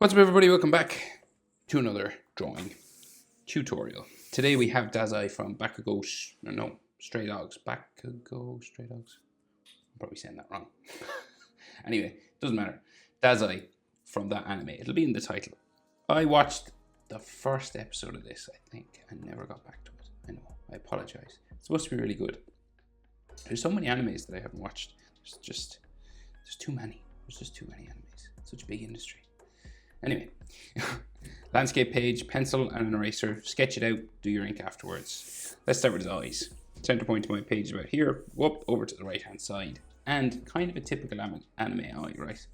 What's up, everybody? Welcome back to another drawing tutorial. Today we have Dazai from Stray Dogs. Bungou, Stray Dogs. I'm probably saying that wrong. Anyway, doesn't matter. Dazai from that anime. It'll be in the title. I watched the first episode of this, I think, and never got back to it. I know. I apologize. It's supposed to be really good. There's so many animes that I haven't watched. There's too many. There's just too many animes. It's such a big industry. Anyway, landscape page, pencil and an eraser, sketch it out, do your ink afterwards. Let's start with his eyes. Center point of my page is about here, whoop, over to the right hand side. And kind of a typical anime eye, right?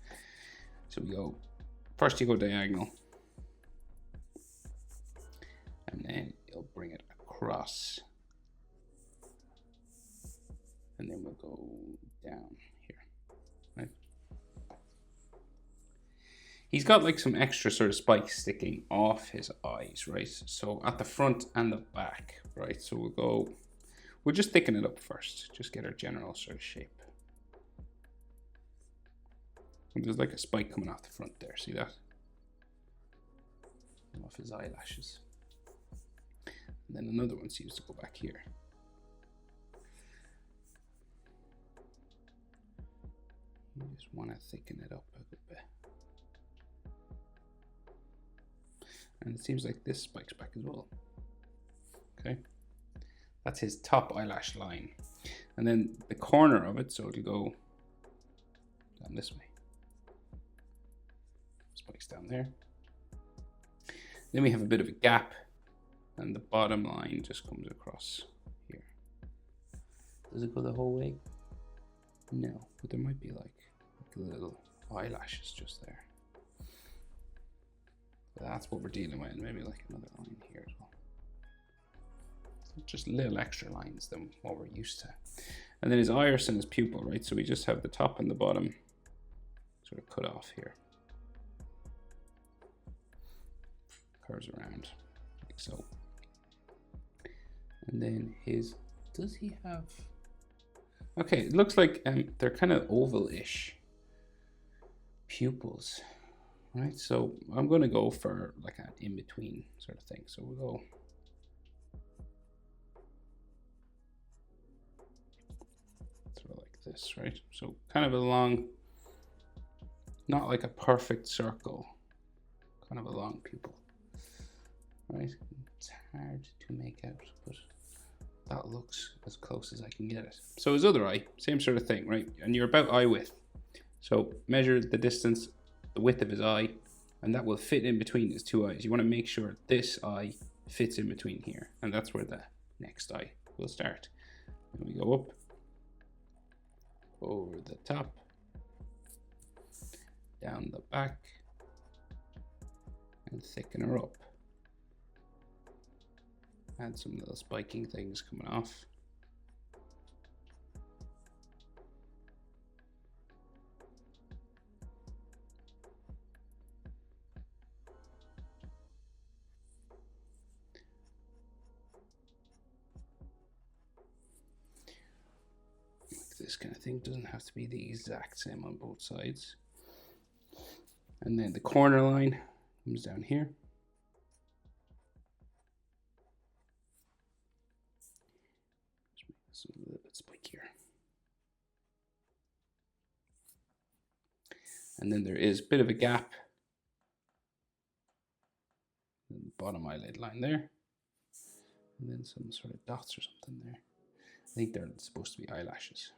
So we go, first you go diagonal. And then you'll bring it across. And then we'll go down here, right? He's got like some extra sort of spikes sticking off his eyes, right? So at the front and the back, right? So we'll just thicken it up first. Just get our general sort of shape. And there's like a spike coming off the front there, see that? Off his eyelashes. And then another one seems to go back here. You just want to thicken it up a good bit. And it seems like this spikes back as well. Okay. That's his top eyelash line. And then the corner of it, so it'll go down this way. Spikes down there. Then we have a bit of a gap, and the bottom line just comes across here. Does it go the whole way? No, but there might be like little eyelashes just there. That's what we're dealing with, and maybe like another line here as well. So just little extra lines than what we're used to. And then his iris and his pupil, right? So we just have the top and the bottom sort of cut off here. Curves around like so. And then does he have? Okay, it looks like they're kind of oval-ish pupils. Right, so I'm going to go for like an in-between sort of thing. So we'll go sort of like this, right? So kind of a long, not like a perfect circle, kind of a long pupil, right? It's hard to make out, but that looks as close as I can get it. So his other eye, same sort of thing, right? And you're about eye width. So measure the distance, the width of his eye, and that will fit in between his two eyes. You want to make sure this eye fits in between here, and that's where the next eye will start. And we go up, over the top, down the back, and thicken her up. Add some little spiking things coming off. This kind of thing doesn't have to be the exact same on both sides. And then the corner line comes down here. Just make this a little bit spikier. And then there is a bit of a gap in the bottom eyelid line there. And then some sort of dots or something there. I think they're supposed to be eyelashes.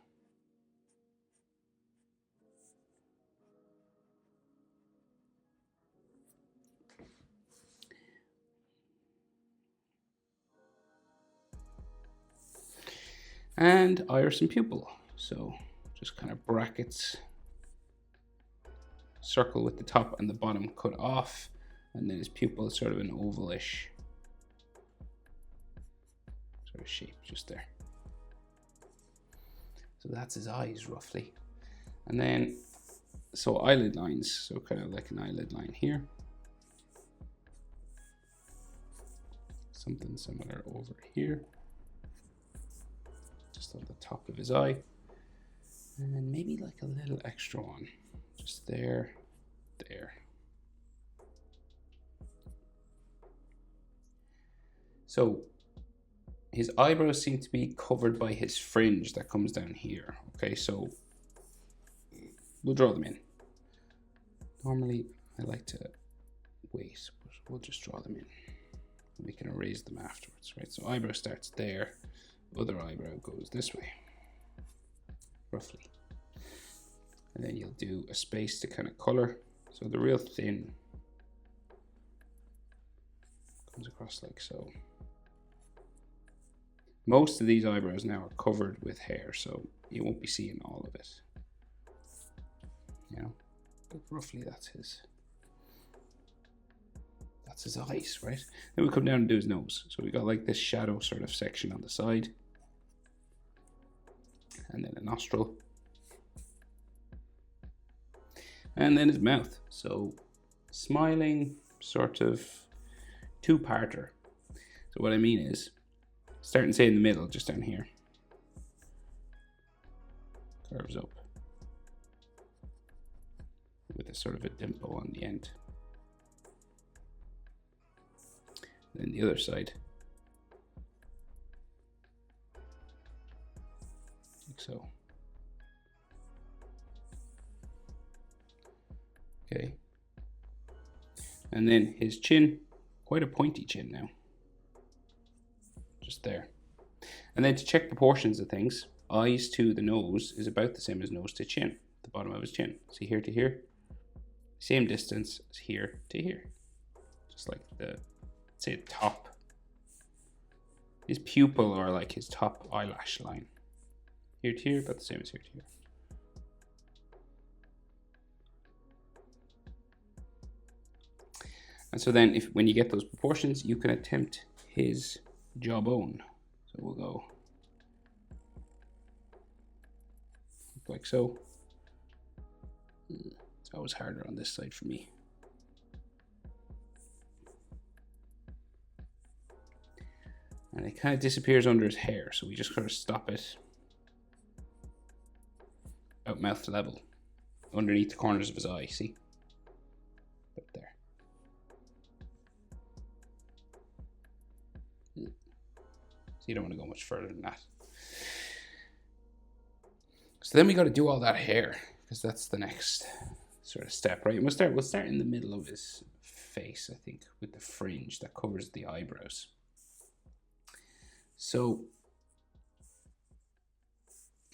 And iris and pupil. So just kind of brackets, circle with the top and the bottom cut off, and then his pupil is sort of an ovalish sort of shape just there. So that's his eyes roughly. And then, so eyelid lines, so kind of like an eyelid line here. Something similar over here. Just on the top of his eye. And maybe like a little extra one. Just there, there. So his eyebrows seem to be covered by his fringe that comes down here. Okay, so we'll draw them in. Normally, I like to wait, but we'll just draw them in. We can erase them afterwards, right? So eyebrow starts there, other eyebrow goes this way, roughly. And then you'll do a space to kind of color. So the real thin comes across like so. Most of these eyebrows now are covered with hair, so you won't be seeing all of it. You know, but roughly that's his eyes, right? Then we come down and do his nose. So we got like this shadow sort of section on the side, and then a nostril, and then his mouth. So smiling, sort of two-parter. So what I mean is, starting say in the middle, just down here, curves up with a sort of a dimple on the end. Then the other side, like so. Okay. And then his chin, quite a pointy chin now. Just there. And then to check proportions of things, eyes to the nose is about the same as nose to chin, the bottom of his chin. See here to here? Same distance as here to here. Just like the, say, top. His pupil, or like his top eyelash line. Here to here, about the same as here to here. And so then when you get those proportions, you can attempt his jawbone. So we'll go like so. It's always harder on this side for me. And it kind of disappears under his hair, so we just kind of stop it about mouth level, underneath the corners of his eye, see? Right there. So you don't want to go much further than that. So then we got to do all that hair, because that's the next sort of step, right? We'll start in the middle of his face, I think, with the fringe that covers the eyebrows. So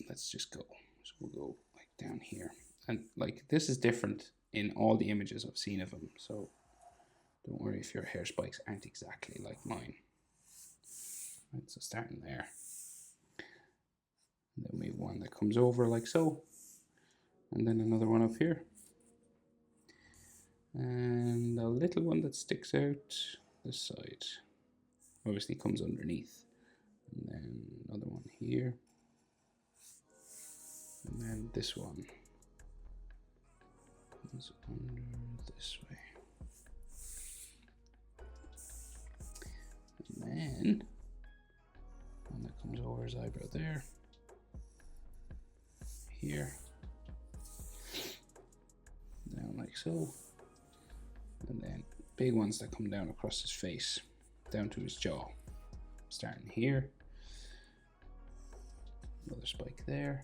let's just go. So we'll go like down here, and like this is different in all the images I've seen of him. So don't worry if your hair spikes aren't exactly like mine. Right, so starting there, and then we have one that comes over like so, and then another one up here, and a little one that sticks out this side, obviously comes underneath, and then another one here, and then this one comes under this way, and then one that comes over his eyebrow there, here, down like so, and then big ones that come down across his face, down to his jaw, starting here, another spike there,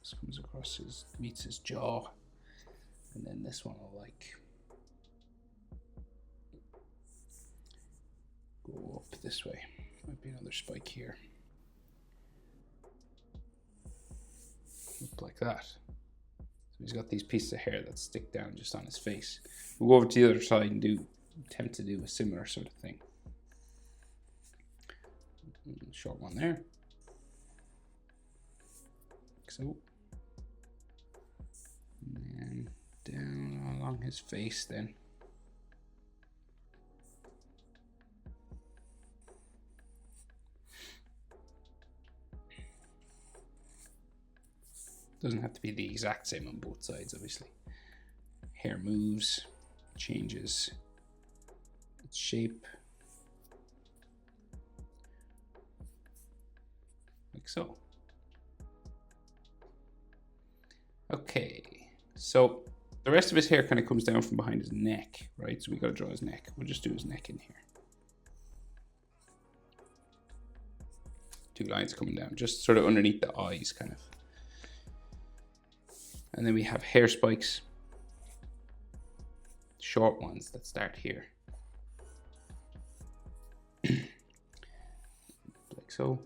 this comes across meets his jaw, and then this one will like go up this way. Might be another spike here. Look like that. So he's got these pieces of hair that stick down just on his face. We'll go over to the other side and attempt to do a similar sort of thing. Short one there. Like so. And then down along his face then. Doesn't have to be the exact same on both sides, obviously. Hair moves, changes its shape. Like so. Okay, so the rest of his hair kind of comes down from behind his neck, right? So we got to draw his neck. We'll just do his neck in here. 2 lines coming down, just sort of underneath the eyes, kind of. And then we have hair spikes, short ones that start here, like so.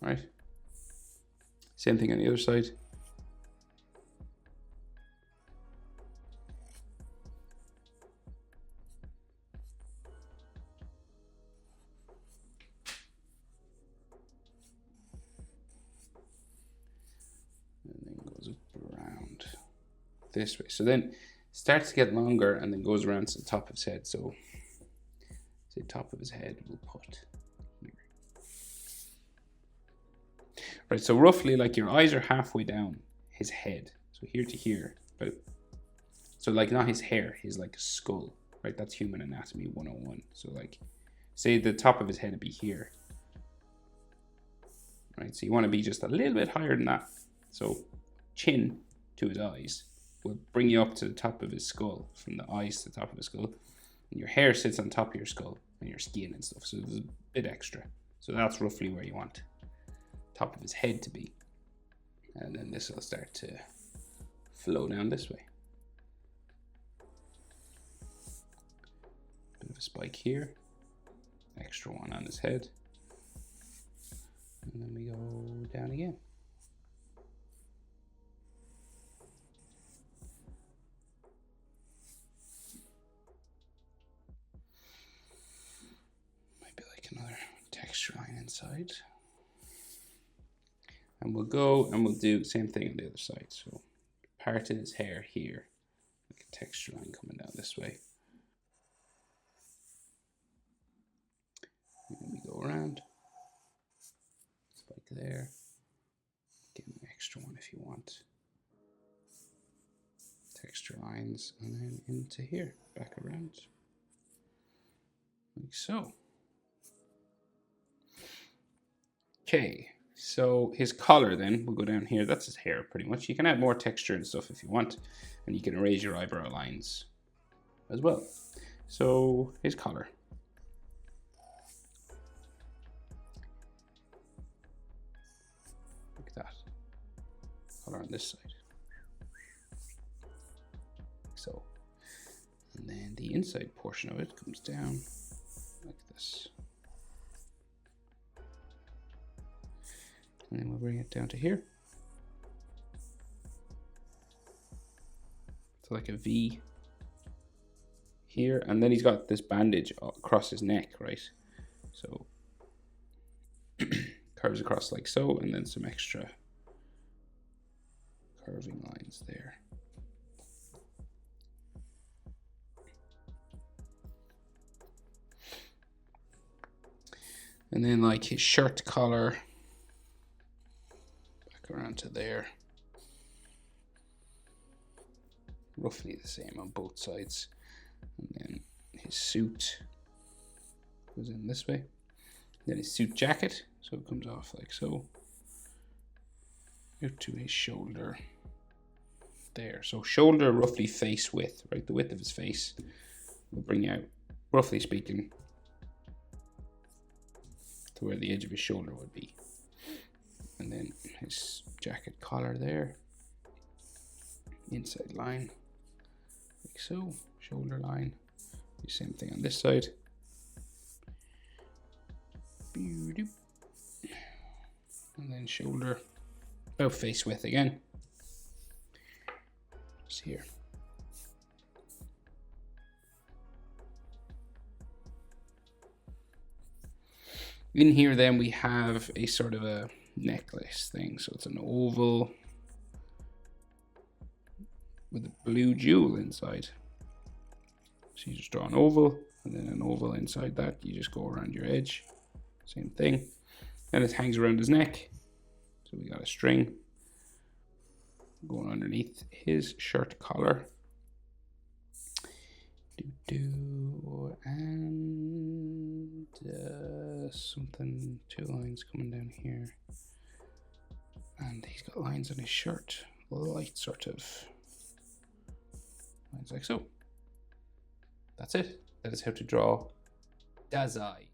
Right. Same thing on the other side. This way. So then starts to get longer and then goes around to the top of his head. So the top of his head we'll put here. Right, so roughly like your eyes are halfway down his head. So here to here. But so like not his hair, his like skull. Right, that's human anatomy 101. So like say the top of his head would be here. Right, so you want to be just a little bit higher than that. So chin to his eyes will bring you up to the top of his skull, from the eyes to the top of his skull. And your hair sits on top of your skull and your skin and stuff. So there's a bit extra. So that's roughly where you want top of his head to be. And then this will start to flow down this way. Bit of a spike here. Extra one on his head. And then we go down again. Another texture line inside, and we'll go and we'll do the same thing on the other side. So part of his hair here, like a texture line coming down this way, and then we go around, spike there, get an extra one if you want, texture lines, and then into here, back around, like so. Okay, so his collar then, we'll go down here, that's his hair pretty much. You can add more texture and stuff if you want, and you can erase your eyebrow lines as well. So his collar. Like that. Collar on this side. Like so. And then the inside portion of it comes down like this. And then we'll bring it down to here. So like a V here. And then he's got this bandage across his neck, right? So curves across like so, and then some extra curving lines there. And then like his shirt collar, around to there, roughly the same on both sides. And then his suit goes in this way, then his suit jacket, so it comes off like so, out to his shoulder there. So shoulder roughly face width, right? The width of his face will bring out, roughly speaking, to where the edge of his shoulder would be. And then his jacket collar there, inside line, like so, shoulder line, do the same thing on this side. And then shoulder, about face width again, just here. In here then we have a sort of a necklace thing, so it's an oval with a blue jewel inside. So you just draw an oval and then an oval inside that. You just go around your edge, same thing. Then it hangs around his neck, so we got a string going underneath his shirt collar. And something, 2 lines coming down here. And he's got lines on his shirt, light sort of lines like so. That's it. That is how to draw Dazai.